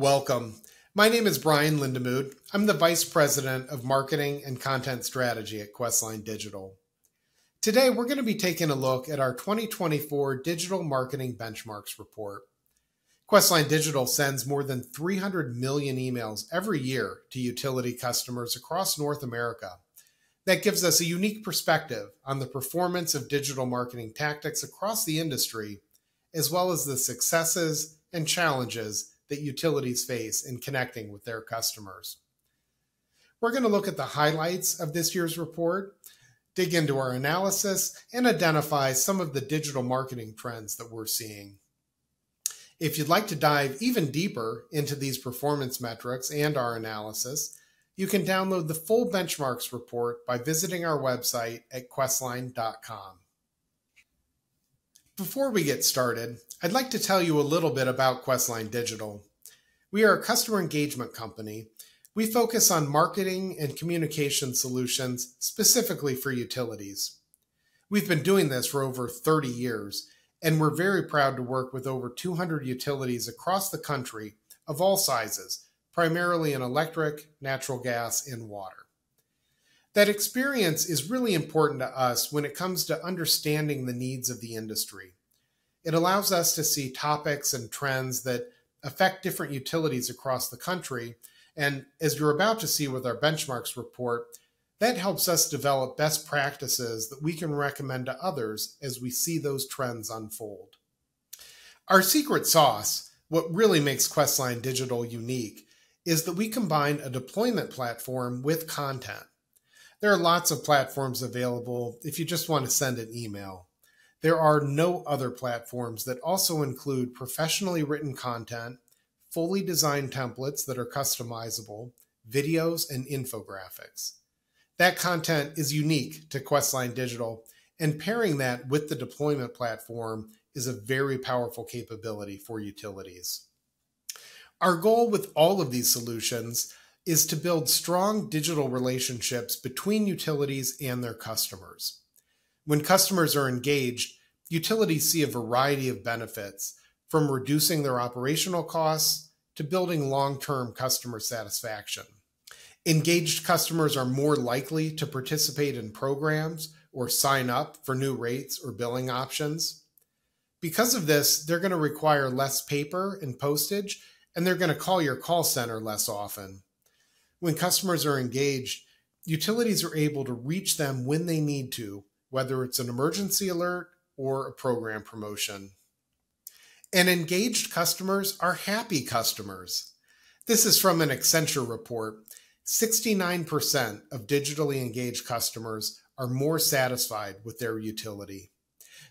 Welcome. My name is Brian Lindemood. I'm the Vice President of Marketing and Content Strategy at Questline Digital. Today, we're going to be taking a look at our 2024 Digital Marketing Benchmarks Report. Questline Digital sends more than 300 million emails every year to utility customers across North America. That gives us a unique perspective on the performance of digital marketing tactics across the industry, as well as the successes and challenges that utilities face in connecting with their customers. We're going to look at the highlights of this year's report, dig into our analysis, and identify some of the digital marketing trends that we're seeing. If you'd like to dive even deeper into these performance metrics and our analysis, you can download the full benchmarks report by visiting our website at questline.com. Before we get started, I'd like to tell you a little bit about Questline Digital. We are a customer engagement company. We focus on marketing and communication solutions specifically for utilities. We've been doing this for over 30 years, and we're very proud to work with over 200 utilities across the country of all sizes, primarily in electric, natural gas, and water. That experience is really important to us when it comes to understanding the needs of the industry. It allows us to see topics and trends that affect different utilities across the country, and as you're about to see with our benchmarks report, that helps us develop best practices that we can recommend to others as we see those trends unfold. Our secret sauce, what really makes Questline Digital unique, is that we combine a deployment platform with content. There are lots of platforms available if you just want to send an email. There are no other platforms that also include professionally written content, fully designed templates that are customizable, videos, and infographics. That content is unique to Questline Digital, and pairing that with the deployment platform is a very powerful capability for utilities. Our goal with all of these solutions is to build strong digital relationships between utilities and their customers. When customers are engaged, utilities see a variety of benefits, from reducing their operational costs to building long-term customer satisfaction. Engaged customers are more likely to participate in programs or sign up for new rates or billing options. Because of this, they're going to require less paper and postage, and they're going to call your call center less often. When customers are engaged, utilities are able to reach them when they need to, whether it's an emergency alert or a program promotion. And engaged customers are happy customers. This is from an Accenture report. 69% of digitally engaged customers are more satisfied with their utility.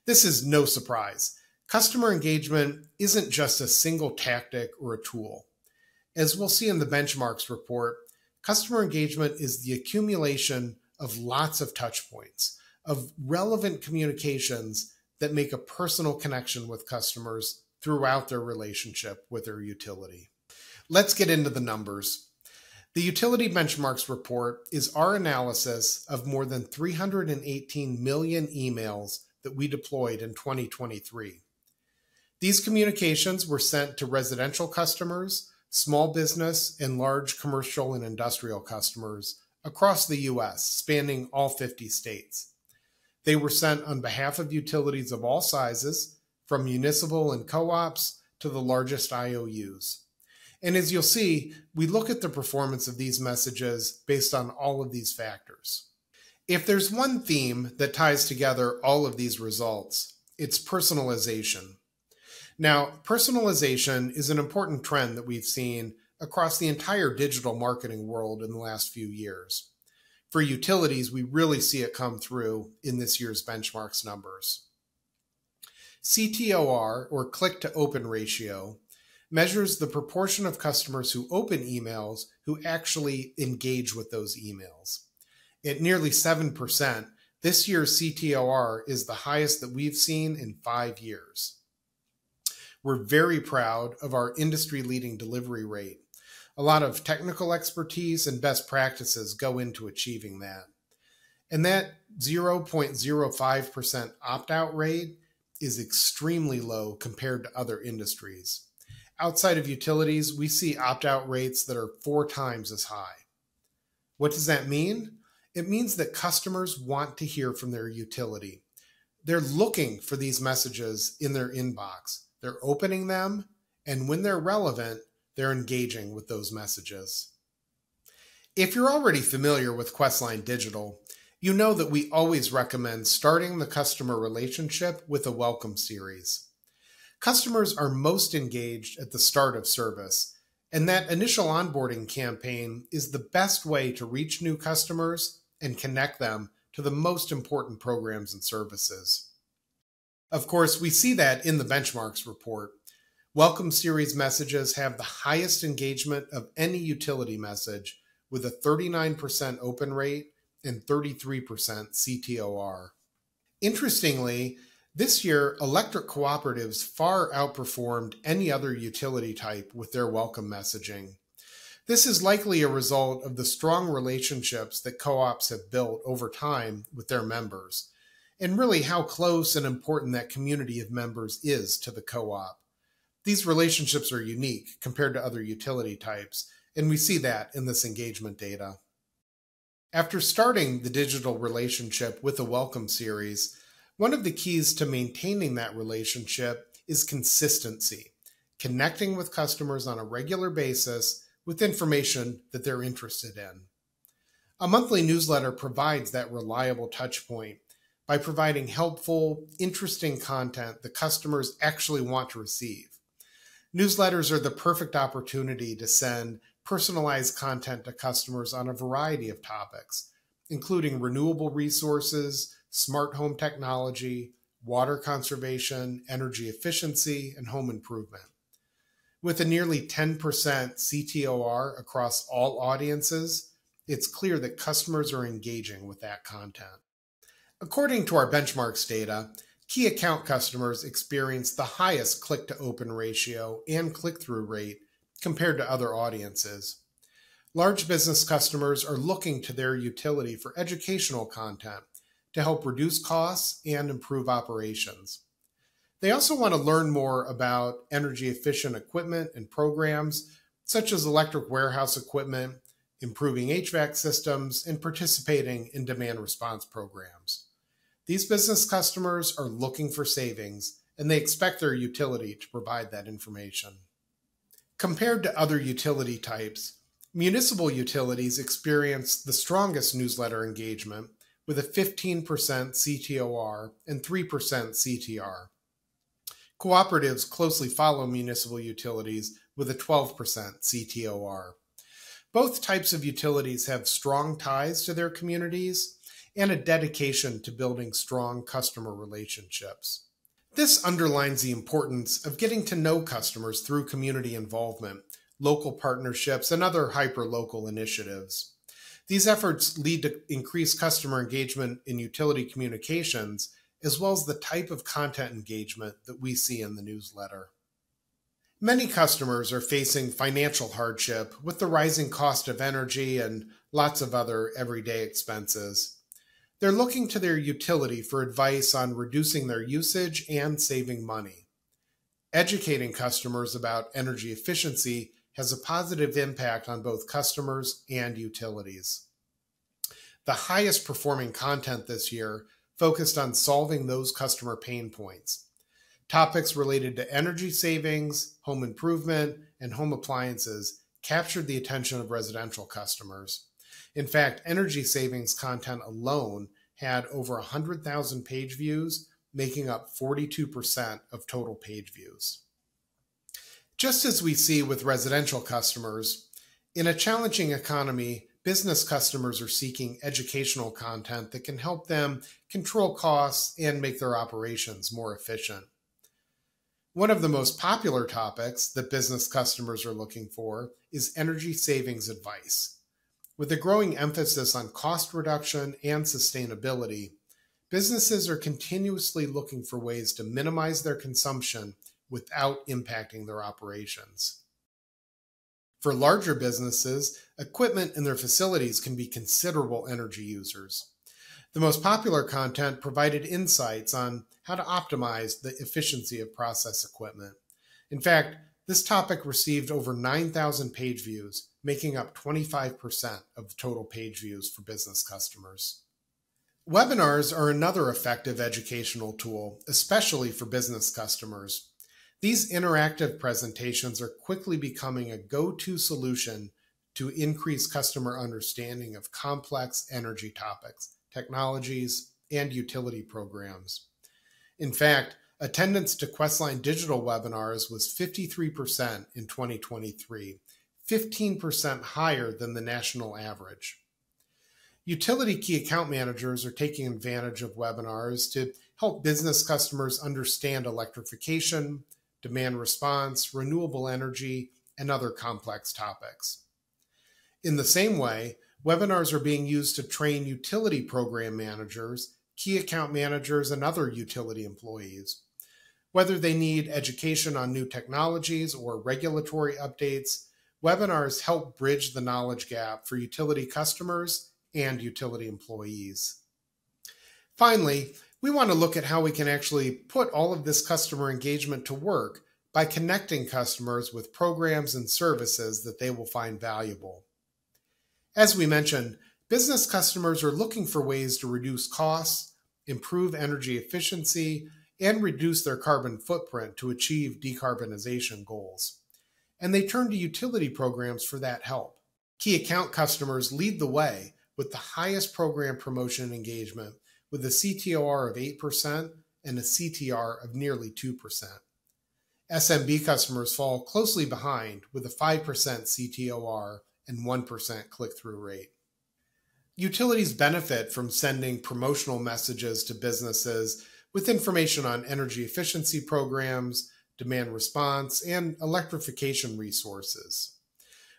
This is no surprise. Customer engagement isn't just a single tactic or a tool. As we'll see in the benchmarks report, customer engagement is the accumulation of lots of touch points, of relevant communications that make a personal connection with customers throughout their relationship with their utility. Let's get into the numbers. The Utility Benchmarks Report is our analysis of more than 318 million emails that we deployed in 2023. These communications were sent to residential customers, small business, and large commercial and industrial customers across the U.S., spanning all 50 states. They were sent on behalf of utilities of all sizes, from municipal and co-ops to the largest IOUs. And as you'll see, we look at the performance of these messages based on all of these factors. If there's one theme that ties together all of these results, it's personalization. Now, personalization is an important trend that we've seen across the entire digital marketing world in the last few years. For utilities, we really see it come through in this year's benchmarks numbers. CTOR, or click-to-open ratio, measures the proportion of customers who open emails who actually engage with those emails. At nearly 7%, this year's CTOR is the highest that we've seen in 5 years. We're very proud of our industry-leading delivery rate. A lot of technical expertise and best practices go into achieving that. And that 0.05% opt-out rate is extremely low compared to other industries. Outside of utilities, we see opt-out rates that are 4 times as high. What does that mean? It means that customers want to hear from their utility. They're looking for these messages in their inbox. They're opening them, and when they're relevant, they're engaging with those messages. If you're already familiar with Questline Digital, you know that we always recommend starting the customer relationship with a welcome series. Customers are most engaged at the start of service, and that initial onboarding campaign is the best way to reach new customers and connect them to the most important programs and services. Of course, we see that in the benchmarks report. Welcome series messages have the highest engagement of any utility message, with a 39% open rate and 33% CTOR. Interestingly, this year, electric cooperatives far outperformed any other utility type with their welcome messaging. This is likely a result of the strong relationships that co-ops have built over time with their members, and really how close and important that community of members is to the co-op. These relationships are unique compared to other utility types, and we see that in this engagement data. After starting the digital relationship with a welcome series, one of the keys to maintaining that relationship is consistency, connecting with customers on a regular basis with information that they're interested in. A monthly newsletter provides that reliable touch point by providing helpful, interesting content that customers actually want to receive. Newsletters are the perfect opportunity to send personalized content to customers on a variety of topics, including renewable resources, smart home technology, water conservation, energy efficiency, and home improvement. With a nearly 10% CTOR across all audiences, it's clear that customers are engaging with that content. According to our benchmarks data, key account customers experience the highest click-to-open ratio and click-through rate compared to other audiences. Large business customers are looking to their utility for educational content to help reduce costs and improve operations. They also want to learn more about energy-efficient equipment and programs, such as electric warehouse equipment, improving HVAC systems, and participating in demand response programs. These business customers are looking for savings, and they expect their utility to provide that information. Compared to other utility types, municipal utilities experience the strongest newsletter engagement with a 15% CTOR and 3% CTR. Cooperatives closely follow municipal utilities with a 12% CTOR. Both types of utilities have strong ties to their communities and a dedication to building strong customer relationships. This underlines the importance of getting to know customers through community involvement, local partnerships, and other hyper-local initiatives. These efforts lead to increased customer engagement in utility communications, as well as the type of content engagement that we see in the newsletter. Many customers are facing financial hardship with the rising cost of energy and lots of other everyday expenses. They're looking to their utility for advice on reducing their usage and saving money. Educating customers about energy efficiency has a positive impact on both customers and utilities. The highest performing content this year focused on solving those customer pain points. Topics related to energy savings, home improvement, and home appliances captured the attention of residential customers. In fact, energy savings content alone had over 100,000 page views, making up 42% of total page views. Just as we see with residential customers, in a challenging economy, business customers are seeking educational content that can help them control costs and make their operations more efficient. One of the most popular topics that business customers are looking for is energy savings advice. With a growing emphasis on cost reduction and sustainability, businesses are continuously looking for ways to minimize their consumption without impacting their operations. For larger businesses, equipment in their facilities can be considerable energy users. The most popular content provided insights on how to optimize the efficiency of process equipment. In fact, This topic received over 9,000 page views, making up 25% of the total page views for business customers. Webinars are another effective educational tool, especially for business customers. These interactive presentations are quickly becoming a go-to solution to increase customer understanding of complex energy topics, technologies, and utility programs. In fact, attendance to Questline Digital webinars was 53% in 2023, 15% higher than the national average. Utility key account managers are taking advantage of webinars to help business customers understand electrification, demand response, renewable energy, and other complex topics. In the same way, webinars are being used to train utility program managers, key account managers, and other utility employees. Whether they need education on new technologies or regulatory updates, webinars help bridge the knowledge gap for utility customers and utility employees. Finally, we want to look at how we can actually put all of this customer engagement to work by connecting customers with programs and services that they will find valuable. As we mentioned, business customers are looking for ways to reduce costs, improve energy efficiency, and reduce their carbon footprint to achieve decarbonization goals. And they turn to utility programs for that help. Key account customers lead the way with the highest program promotion engagement, with a CTOR of 8% and a CTR of nearly 2%. SMB customers fall closely behind with a 5% CTOR and 1% click-through rate. Utilities benefit from sending promotional messages to businesses with information on energy efficiency programs, demand response, and electrification resources.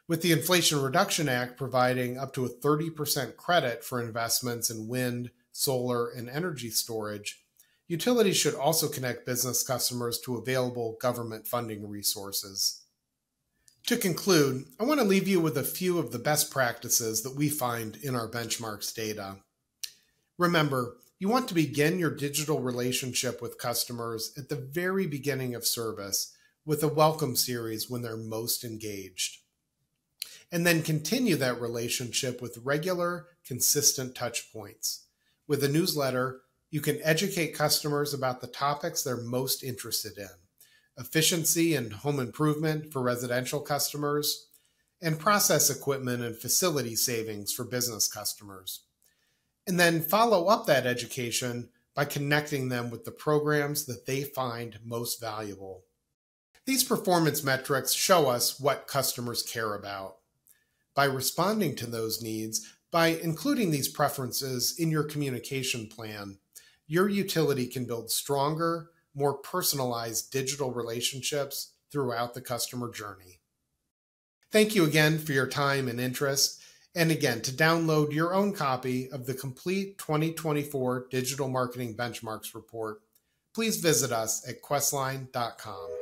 With the Inflation Reduction Act providing up to a 30% credit for investments in wind, solar, and energy storage, utilities should also connect business customers to available government funding resources. To conclude, I want to leave you with a few of the best practices that we find in our benchmarks data. Remember, you want to begin your digital relationship with customers at the very beginning of service with a welcome series when they're most engaged. And then continue that relationship with regular, consistent touch points. With a newsletter, you can educate customers about the topics they're most interested in: efficiency and home improvement for residential customers, and process equipment and facility savings for business customers. And then follow up that education by connecting them with the programs that they find most valuable. These performance metrics show us what customers care about. By responding to those needs, by including these preferences in your communication plan, your utility can build stronger, more personalized digital relationships throughout the customer journey. Thank you again for your time and interest. And again, to download your own copy of the complete 2024 Digital Marketing Benchmarks Report, please visit us at questline.com.